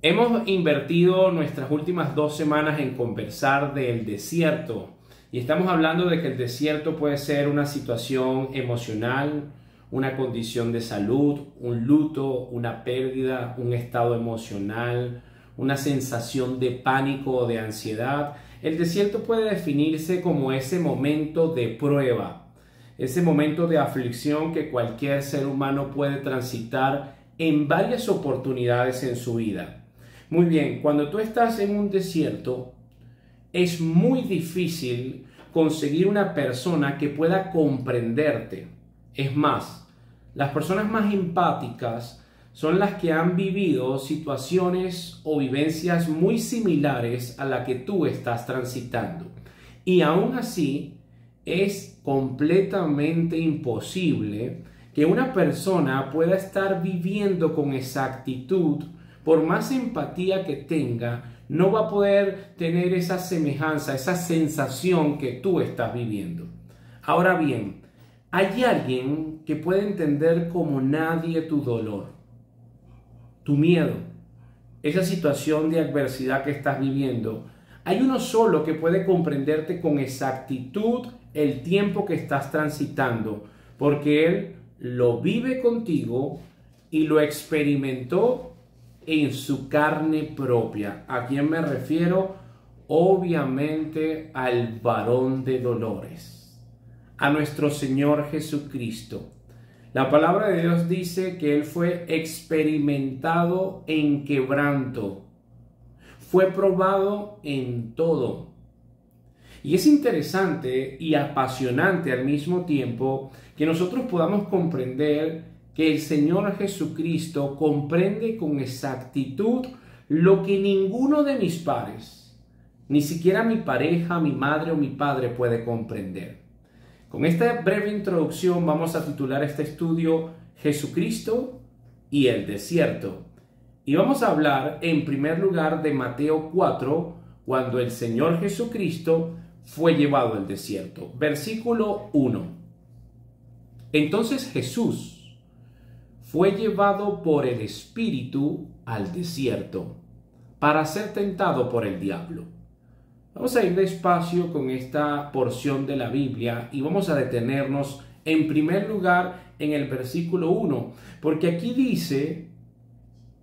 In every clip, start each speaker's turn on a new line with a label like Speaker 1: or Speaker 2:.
Speaker 1: Hemos invertido nuestras últimas 2 semanas en conversar del desierto y estamos hablando de que el desierto puede ser una situación emocional, una condición de salud, un luto, una pérdida, un estado emocional, una sensación de pánico o de ansiedad. El desierto puede definirse como ese momento de prueba, ese momento de aflicción que cualquier ser humano puede transitar en varias oportunidades en su vida. Muy bien, cuando tú estás en un desierto, es muy difícil conseguir una persona que pueda comprenderte. Es más, las personas más empáticas son las que han vivido situaciones o vivencias muy similares a la que tú estás transitando. Y aún así, es completamente imposible que una persona pueda estar viviendo con exactitud. Por más empatía que tenga, no va a poder tener esa semejanza, esa sensación que tú estás viviendo. Ahora bien, hay alguien que puede entender como nadie tu dolor, tu miedo, esa situación de adversidad que estás viviendo. Hay uno solo que puede comprenderte con exactitud el tiempo que estás transitando, porque Él lo vive contigo y lo experimentó en su carne propia. ¿A quién me refiero? Obviamente al varón de dolores, a nuestro Señor Jesucristo. La palabra de Dios dice que Él fue experimentado en quebranto, fue probado en todo. Y es interesante y apasionante al mismo tiempo que nosotros podamos comprender que el Señor Jesucristo comprende con exactitud lo que ninguno de mis pares, ni siquiera mi pareja, mi madre o mi padre puede comprender. Con esta breve introducción vamos a titular este estudio Jesucristo y el desierto. Y vamos a hablar en primer lugar de Mateo 4, cuando el Señor Jesucristo fue llevado al desierto. Versículo 1. Entonces Jesús fue llevado por el Espíritu al desierto para ser tentado por el diablo. Vamos a ir despacio con esta porción de la Biblia y vamos a detenernos en primer lugar en el versículo 1, porque aquí dice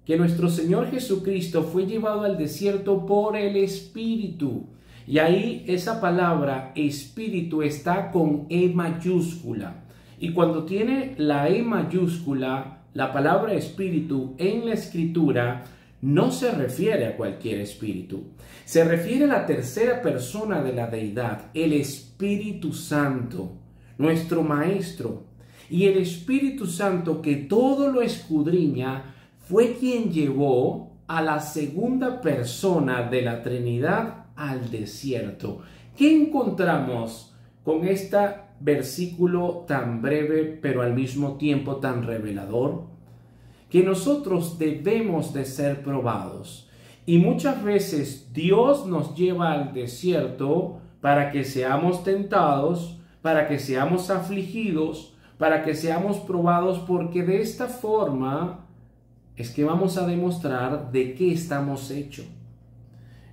Speaker 1: que nuestro Señor Jesucristo fue llevado al desierto por el Espíritu. Y ahí esa palabra Espíritu está con E mayúscula. Y cuando tiene la E mayúscula, la palabra espíritu en la escritura no se refiere a cualquier espíritu. Se refiere a la tercera persona de la deidad, el Espíritu Santo, nuestro Maestro. Y el Espíritu Santo, que todo lo escudriña, fue quien llevó a la segunda persona de la Trinidad al desierto. ¿Qué encontramos con este versículo tan breve pero al mismo tiempo tan revelador? Que nosotros debemos de ser probados, y muchas veces Dios nos lleva al desierto para que seamos tentados, para que seamos afligidos, para que seamos probados, porque de esta forma es que vamos a demostrar de qué estamos hechos.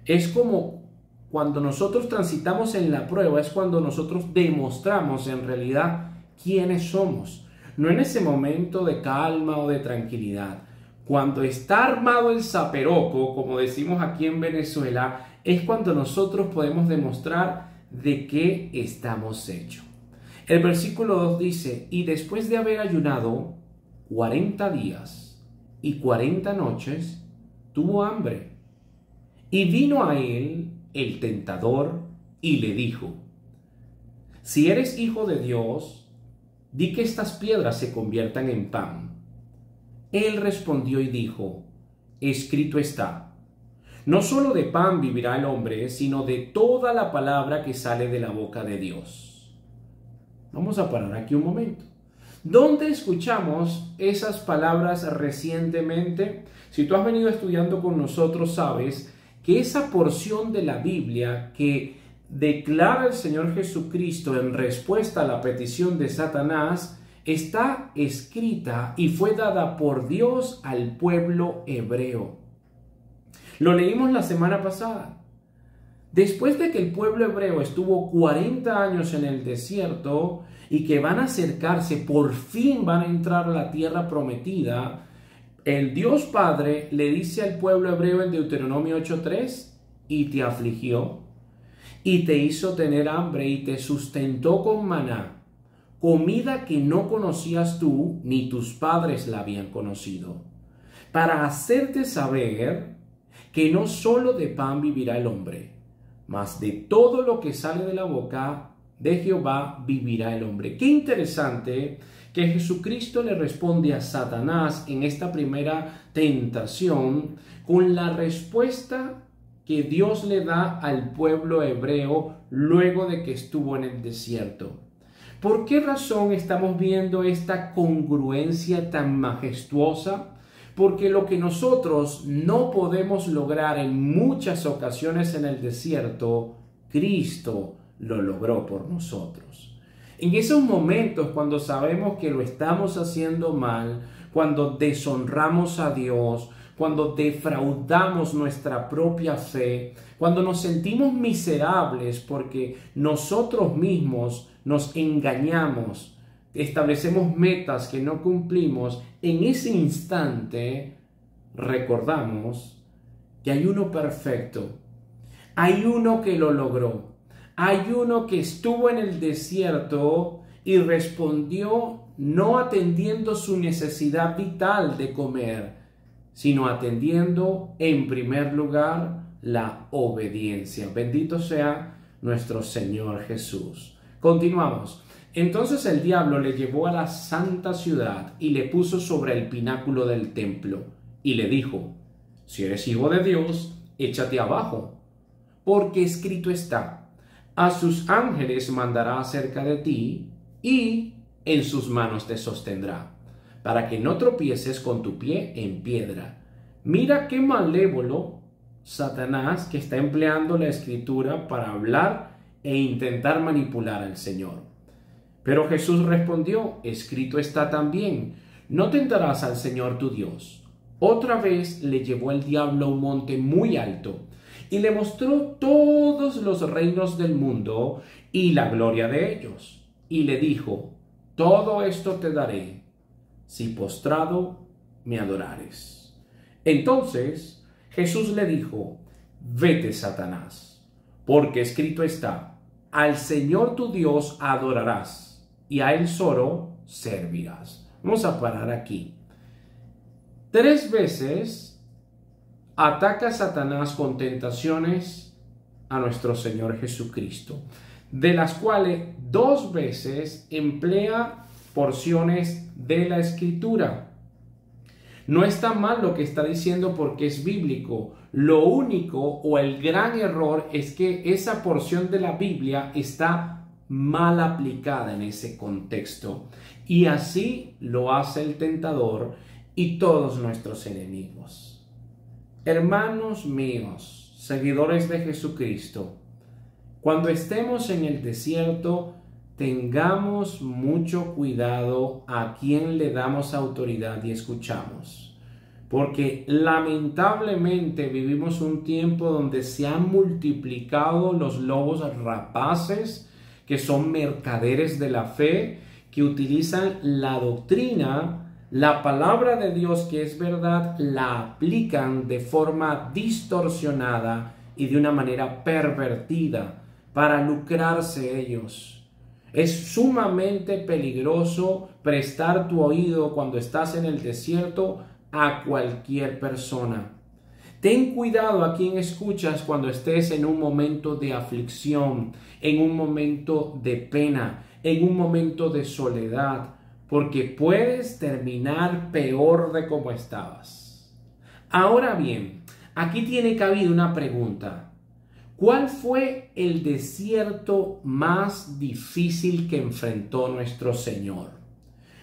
Speaker 1: Es como cuando nosotros transitamos en la prueba, es cuando nosotros demostramos en realidad quiénes somos. No en ese momento de calma o de tranquilidad. Cuando está armado el zaperoco, como decimos aquí en Venezuela, es cuando nosotros podemos demostrar de qué estamos hechos. El versículo 2 dice, y después de haber ayunado 40 días y 40 noches, tuvo hambre. Y vino a él el tentador y le dijo, si eres hijo de Dios, di que estas piedras se conviertan en pan. Él respondió y dijo, escrito está, no solo de pan vivirá el hombre, sino de toda la palabra que sale de la boca de Dios. Vamos a parar aquí un momento. ¿Dónde escuchamos esas palabras recientemente? Si tú has venido estudiando con nosotros, sabes que esa porción de la Biblia que declara el Señor Jesucristo en respuesta a la petición de Satanás está escrita y fue dada por Dios al pueblo hebreo. Lo leímos la semana pasada. Después de que el pueblo hebreo estuvo 40 años en el desierto y que van a acercarse, por fin van a entrar a la tierra prometida, el Dios Padre le dice al pueblo hebreo en Deuteronomio 8:3, y te afligió, y te hizo tener hambre, y te sustentó con maná, comida que no conocías tú, ni tus padres la habían conocido, para hacerte saber que no solo de pan vivirá el hombre, mas de todo lo que sale de la boca de Jehová vivirá el hombre. Qué interesante que Jesucristo le responde a Satanás en esta primera tentación con la respuesta que Dios le da al pueblo hebreo luego de que estuvo en el desierto. ¿Por qué razón estamos viendo esta congruencia tan majestuosa? Porque lo que nosotros no podemos lograr en muchas ocasiones en el desierto, Cristo lo logró por nosotros. En esos momentos cuando sabemos que lo estamos haciendo mal, cuando deshonramos a Dios, cuando defraudamos nuestra propia fe, cuando nos sentimos miserables porque nosotros mismos nos engañamos, establecemos metas que no cumplimos, en ese instante recordamos que hay uno perfecto, hay uno que lo logró, hay uno que estuvo en el desierto y respondió no atendiendo su necesidad vital de comer, sino atendiendo en primer lugar la obediencia. Bendito sea nuestro Señor Jesús. Continuamos. Entonces el diablo le llevó a la santa ciudad y le puso sobre el pináculo del templo y le dijo: si eres hijo de Dios, échate abajo, porque escrito está: a sus ángeles mandará acerca de ti y en sus manos te sostendrá, para que no tropieces con tu pie en piedra. Mira qué malévolo Satanás, que está empleando la escritura para hablar e intentar manipular al Señor. Pero Jesús respondió: escrito está también, no tentarás al Señor tu Dios. Otra vez le llevó el diablo a un monte muy alto y le mostró todos los reinos del mundo y la gloria de ellos. Y le dijo: todo esto te daré si postrado me adorares. Entonces Jesús le dijo: vete, Satanás, porque escrito está: al Señor tu Dios adorarás y a él solo servirás. Vamos a parar aquí. 3 veces ataca Satanás con tentaciones a nuestro Señor Jesucristo, de las cuales 2 veces emplea porciones de la Escritura. No está mal lo que está diciendo porque es bíblico. Lo único o el gran error es que esa porción de la Biblia está mal aplicada en ese contexto. Y así lo hace el tentador y todos nuestros enemigos. Hermanos míos, seguidores de Jesucristo, cuando estemos en el desierto, tengamos mucho cuidado a quién le damos autoridad y escuchamos. Porque lamentablemente vivimos un tiempo donde se han multiplicado los lobos rapaces, que son mercaderes de la fe, que utilizan la doctrina, la palabra de Dios que es verdad, la aplican de forma distorsionada y de una manera pervertida para lucrarse ellos. Es sumamente peligroso prestar tu oído cuando estás en el desierto a cualquier persona. Ten cuidado a quien escuchas cuando estés en un momento de aflicción, en un momento de pena, en un momento de soledad, porque puedes terminar peor de como estabas. Ahora bien, aquí tiene cabida una pregunta. ¿Cuál fue el desierto más difícil que enfrentó nuestro Señor?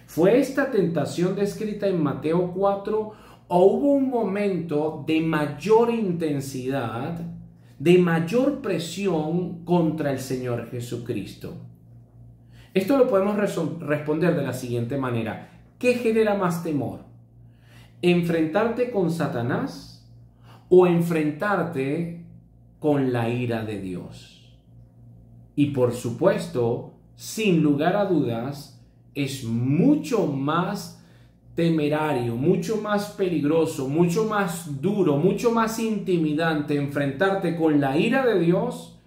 Speaker 1: ¿Fue esta tentación descrita en Mateo 4 o hubo un momento de mayor intensidad, de mayor presión contra el Señor Jesucristo? Esto lo podemos responder de la siguiente manera. ¿Qué genera más temor? ¿Enfrentarte con Satanás o enfrentarte con la ira de Dios. Y por supuesto, sin lugar a dudas, es mucho más temerario, mucho más peligroso, mucho más duro, mucho más intimidante enfrentarte con la ira de Dios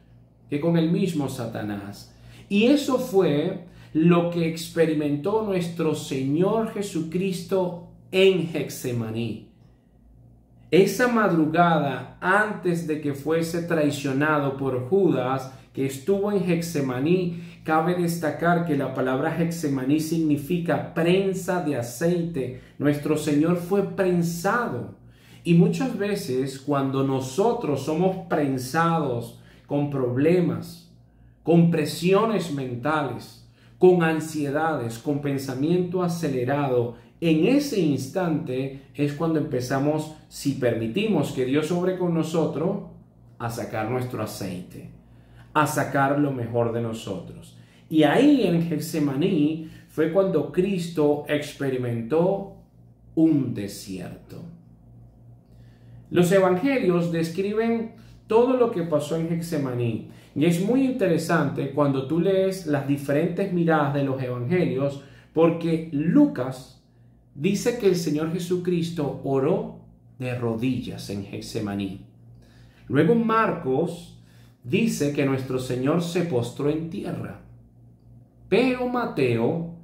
Speaker 1: que con el mismo Satanás. Y eso fue lo que experimentó nuestro Señor Jesucristo en Getsemaní. Esa madrugada, antes de que fuese traicionado por Judas, que estuvo en Getsemaní, cabe destacar que la palabra Getsemaní significa prensa de aceite. Nuestro Señor fue prensado. Y muchas veces cuando nosotros somos prensados con problemas, con presiones mentales, con ansiedades, con pensamiento acelerado, en ese instante es cuando empezamos, si permitimos que Dios obre con nosotros, a sacar nuestro aceite, a sacar lo mejor de nosotros. Y ahí en Getsemaní fue cuando Cristo experimentó un desierto. Los evangelios describen todo lo que pasó en Getsemaní. Y es muy interesante cuando tú lees las diferentes miradas de los evangelios, porque Lucas dice que el Señor Jesucristo oró de rodillas en Getsemaní. Luego Marcos dice que nuestro Señor se postró en tierra. Pero Mateo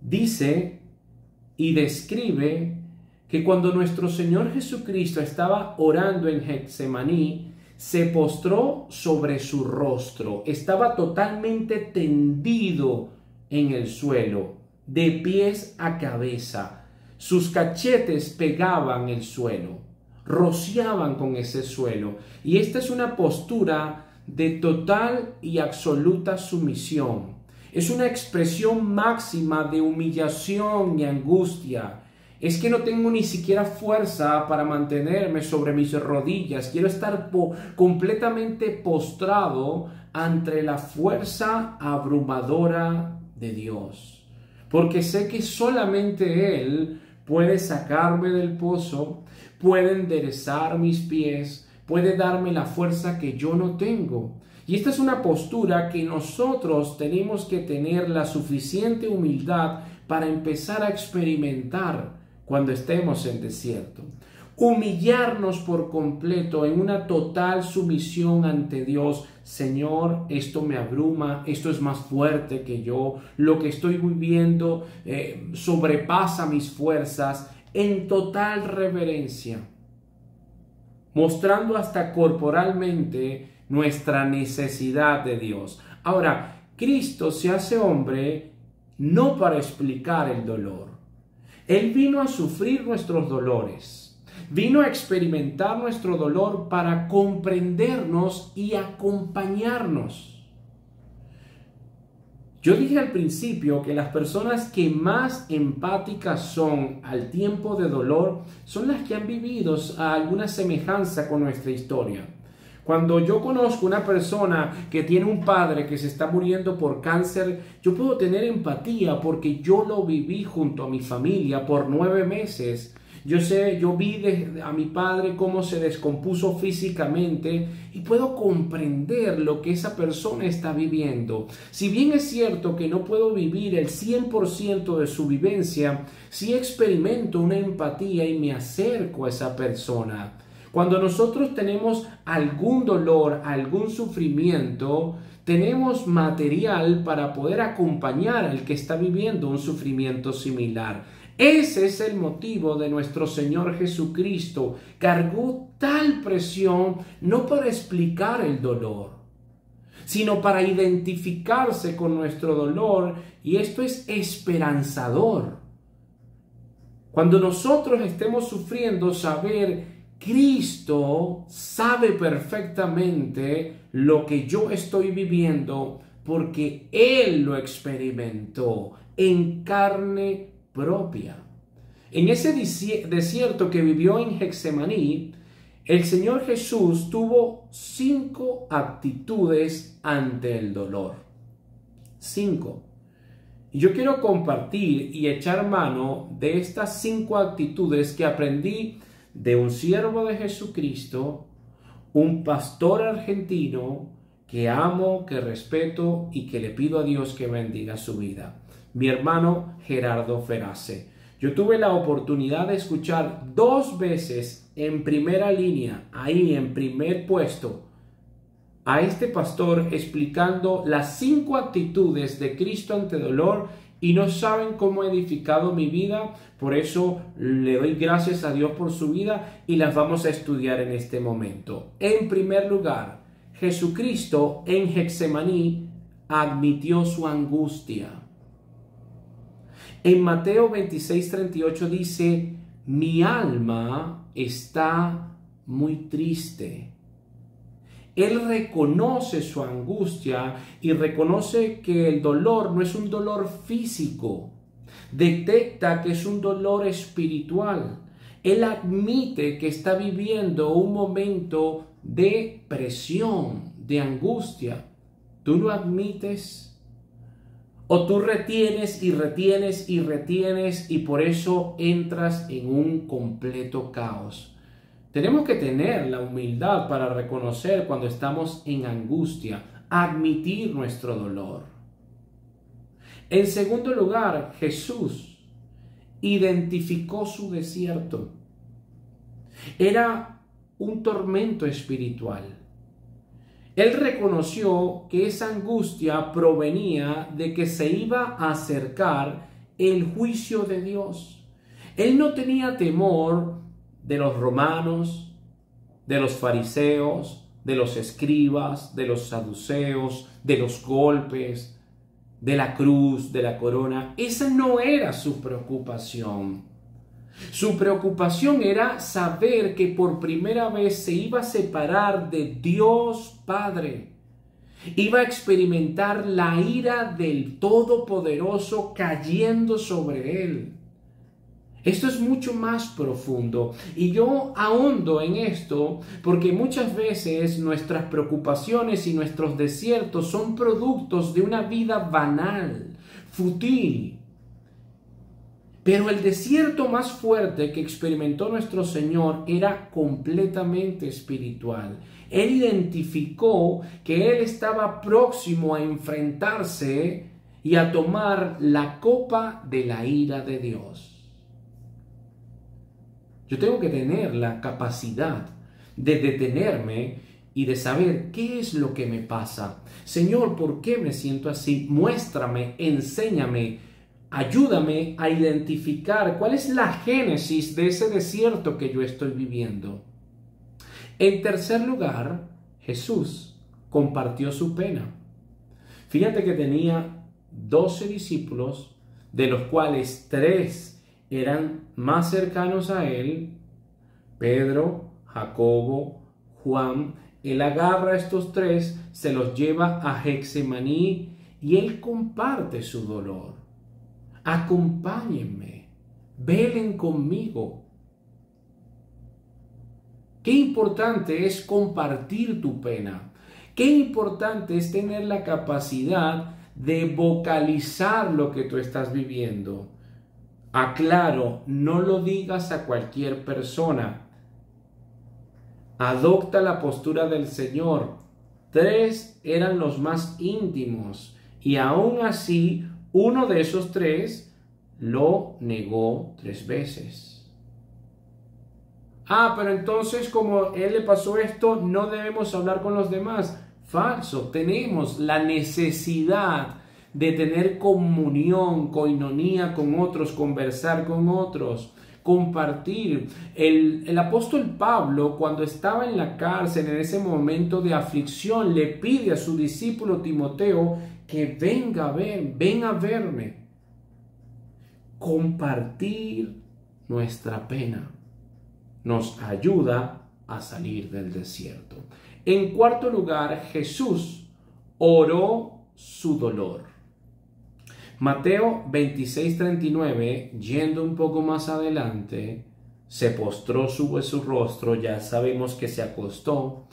Speaker 1: dice y describe que cuando nuestro Señor Jesucristo estaba orando en Getsemaní, se postró sobre su rostro, estaba totalmente tendido en el suelo, de pies a cabeza. Sus cachetes pegaban el suelo, rociaban con ese suelo. Y esta es una postura de total y absoluta sumisión. Es una expresión máxima de humillación y angustia. Es que no tengo ni siquiera fuerza para mantenerme sobre mis rodillas. Quiero estar completamente postrado ante la fuerza abrumadora de Dios. Porque sé que solamente Él puede sacarme del pozo, puede enderezar mis pies, puede darme la fuerza que yo no tengo. Y esta es una postura que nosotros tenemos que tener la suficiente humildad para empezar a experimentar cuando estemos en desierto. Humillarnos por completo en una total sumisión ante Dios. Señor, esto me abruma, esto es más fuerte que yo, lo que estoy viviendo sobrepasa mis fuerzas, en total reverencia, mostrando hasta corporalmente nuestra necesidad de Dios. Ahora, Cristo se hace hombre no para explicar el dolor. Él vino a sufrir nuestros dolores, vino a experimentar nuestro dolor para comprendernos y acompañarnos. Yo dije al principio que las personas que más empáticas son al tiempo de dolor son las que han vivido alguna semejanza con nuestra historia. Cuando yo conozco una persona que tiene un padre que se está muriendo por cáncer, yo puedo tener empatía porque yo lo viví junto a mi familia por 9 meses. Yo vi a mi padre cómo se descompuso físicamente y puedo comprender lo que esa persona está viviendo. Si bien es cierto que no puedo vivir el 100% de su vivencia, sí experimento una empatía y me acerco a esa persona. Cuando nosotros tenemos algún dolor, algún sufrimiento, tenemos material para poder acompañar al que está viviendo un sufrimiento similar. Ese es el motivo de nuestro Señor Jesucristo. Cargó tal presión no para explicar el dolor, sino para identificarse con nuestro dolor, y esto es esperanzador. Cuando nosotros estemos sufriendo, saber Cristo sabe perfectamente lo que yo estoy viviendo porque Él lo experimentó en carne propia. En ese desierto que vivió en Getsemaní, el Señor Jesús tuvo 5 actitudes ante el dolor. 5. Y yo quiero compartir y echar mano de estas 5 actitudes que aprendí de un siervo de Jesucristo, un pastor argentino que amo, que respeto y que le pido a Dios que bendiga su vida. Mi hermano Gerardo Ferace. Yo tuve la oportunidad de escuchar 2 veces en primera línea, ahí en primer puesto, a este pastor explicando las 5 actitudes de Cristo ante dolor, y no saben cómo ha edificado mi vida. Por eso le doy gracias a Dios por su vida y las vamos a estudiar en este momento. En primer lugar, Jesucristo en Getsemaní admitió su angustia. En Mateo 26:38 dice: mi alma está muy triste. Él reconoce su angustia y reconoce que el dolor no es un dolor físico. Detecta que es un dolor espiritual. Él admite que está viviendo un momento de presión, de angustia. ¿Tú lo admites? ¿O tú retienes y retienes y retienes y por eso entras en un completo caos? Tenemos que tener la humildad para reconocer cuando estamos en angustia, admitir nuestro dolor. En segundo lugar, Jesús identificó su desierto. Era un tormento espiritual. Él reconoció que esa angustia provenía de que se iba a acercar el juicio de Dios. Él no tenía temor de los romanos, de los fariseos, de los escribas, de los saduceos, de los golpes, de la cruz, de la corona. Esa no era su preocupación. Su preocupación era saber que por primera vez se iba a separar de Dios Padre. Iba a experimentar la ira del Todopoderoso cayendo sobre él. Esto es mucho más profundo y yo ahondo en esto porque muchas veces nuestras preocupaciones y nuestros desiertos son productos de una vida banal, fútil. Pero el desierto más fuerte que experimentó nuestro Señor era completamente espiritual. Él identificó que Él estaba próximo a enfrentarse y a tomar la copa de la ira de Dios. Yo tengo que tener la capacidad de detenerme y de saber qué es lo que me pasa. Señor, ¿por qué me siento así? Muéstrame, enséñame, ayúdame a identificar cuál es la génesis de ese desierto que yo estoy viviendo. En tercer lugar, Jesús compartió su pena. Fíjate que tenía 12 discípulos, de los cuales 3 eran más cercanos a él, Pedro, Jacobo, Juan. Él agarra a estos 3, se los lleva a Getsemaní y él comparte su dolor. Acompáñenme, velen conmigo. Qué importante es compartir tu pena. Qué importante es tener la capacidad de vocalizar lo que tú estás viviendo. Aclaro, no lo digas a cualquier persona. Adopta la postura del Señor. 3 eran los más íntimos y aún así uno de esos 3 lo negó 3 veces. Pero entonces como él le pasó esto, no debemos hablar con los demás. Falso, tenemos la necesidad de tener comunión, coinonía con otros, conversar con otros, compartir. El apóstol Pablo, cuando estaba en la cárcel, en ese momento de aflicción, le pide a su discípulo Timoteo que venga a verme. Compartir nuestra pena nos ayuda a salir del desierto. En cuarto lugar, Jesús oró su dolor. Mateo 26:39, yendo un poco más adelante, se postró sobre su rostro, ya sabemos que se acostó,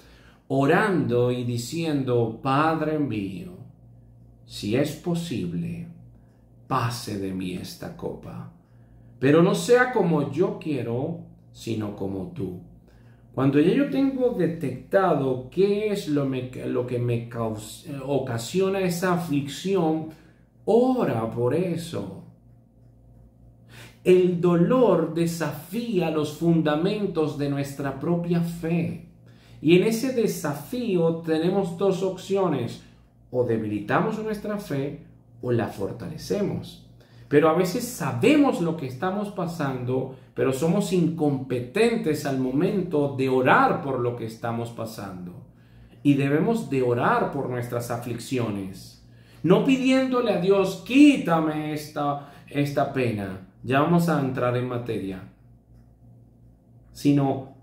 Speaker 1: orando y diciendo: Padre mío, si es posible, pase de mí esta copa, pero no sea como yo quiero, sino como tú. Cuando ya yo tengo detectado qué es lo que me ocasiona esa aflicción, ora por eso. El dolor desafía los fundamentos de nuestra propia fe. Y en ese desafío tenemos dos opciones: o debilitamos nuestra fe o la fortalecemos. Pero a veces sabemos lo que estamos pasando, pero somos incompetentes al momento de orar por lo que estamos pasando. Y debemos de orar por nuestras aflicciones, no pidiéndole a Dios, quítame esta pena. Ya vamos a entrar en materia. Sino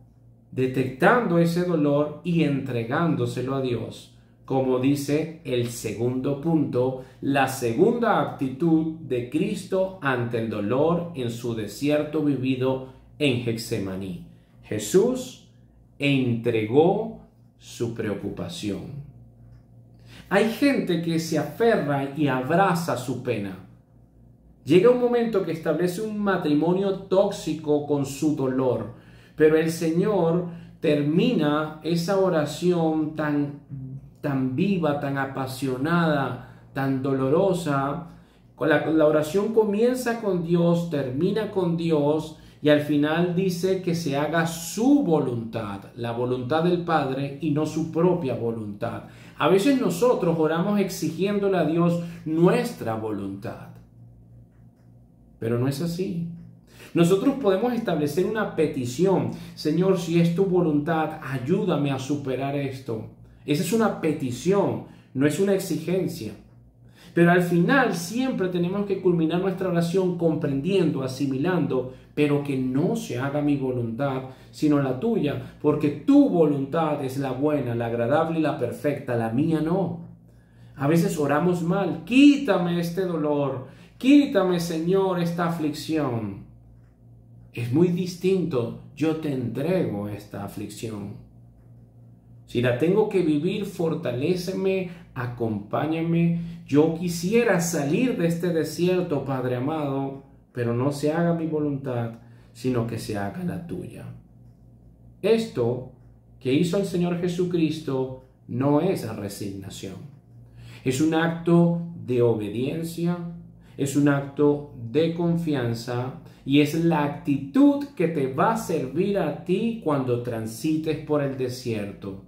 Speaker 1: detectando ese dolor y entregándoselo a Dios. Como dice el segundo punto, la segunda actitud de Cristo ante el dolor en su desierto vivido en Getsemaní. Jesús entregó su preocupación. Hay gente que se aferra y abraza su pena. Llega un momento que establece un matrimonio tóxico con su dolor, pero el Señor termina esa oración tan viva, tan apasionada, tan dolorosa. La oración comienza con Dios, termina con Dios y al final dice que se haga su voluntad, la voluntad del Padre y no su propia voluntad. A veces nosotros oramos exigiéndole a Dios nuestra voluntad, pero no es así. Nosotros podemos establecer una petición: Señor, si es tu voluntad, ayúdame a superar esto. Esa es una petición, no es una exigencia. Pero al final siempre tenemos que culminar nuestra oración comprendiendo, asimilando, pero que no se haga mi voluntad, sino la tuya, porque tu voluntad es la buena, la agradable y la perfecta, la mía no. A veces oramos mal: quítame este dolor, quítame, Señor, esta aflicción. Es muy distinto: yo te entrego esta aflicción. Si la tengo que vivir, fortaléceme, acompáñame. Yo quisiera salir de este desierto, Padre amado, pero no se haga mi voluntad, sino que se haga la tuya. Esto que hizo el Señor Jesucristo no es resignación. Es un acto de obediencia, es un acto de confianza y es la actitud que te va a servir a ti cuando transites por el desierto.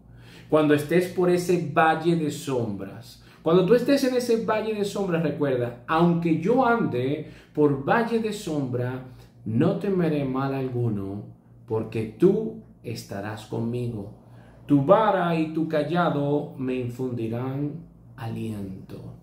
Speaker 1: Cuando estés por ese valle de sombras. Cuando tú estés en ese valle de sombras, recuerda: aunque yo ande por valle de sombra, no temeré mal alguno, porque tú estarás conmigo. Tu vara y tu cayado me infundirán aliento.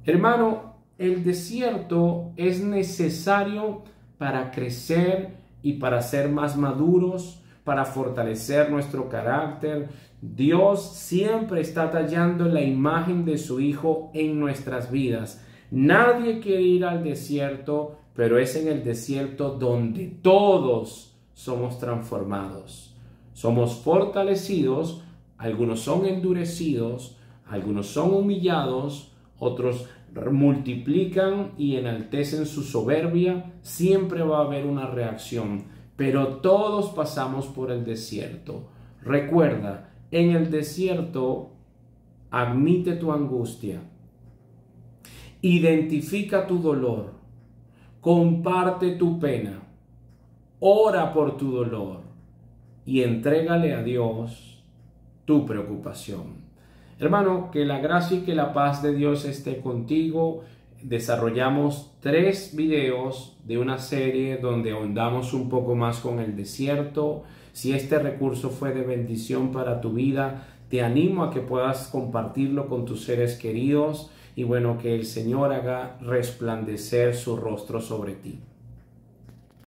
Speaker 1: Hermano, el desierto es necesario para crecer y para ser más maduros, para fortalecer nuestro carácter. Dios siempre está tallando la imagen de su Hijo en nuestras vidas. Nadie quiere ir al desierto, pero es en el desierto donde todos somos transformados. Somos fortalecidos, algunos son endurecidos, algunos son humillados, otros multiplican y enaltecen su soberbia. Siempre va a haber una reacción. Pero todos pasamos por el desierto. Recuerda, en el desierto, admite tu angustia, identifica tu dolor, comparte tu pena, ora por tu dolor y entrégale a Dios tu preocupación. Hermano, que la gracia y que la paz de Dios esté contigo. Desarrollamos 3 videos de una serie donde ahondamos un poco más con el desierto. Si este recurso fue de bendición para tu vida, te animo a que puedas compartirlo con tus seres queridos y bueno, que el Señor haga resplandecer su rostro sobre ti.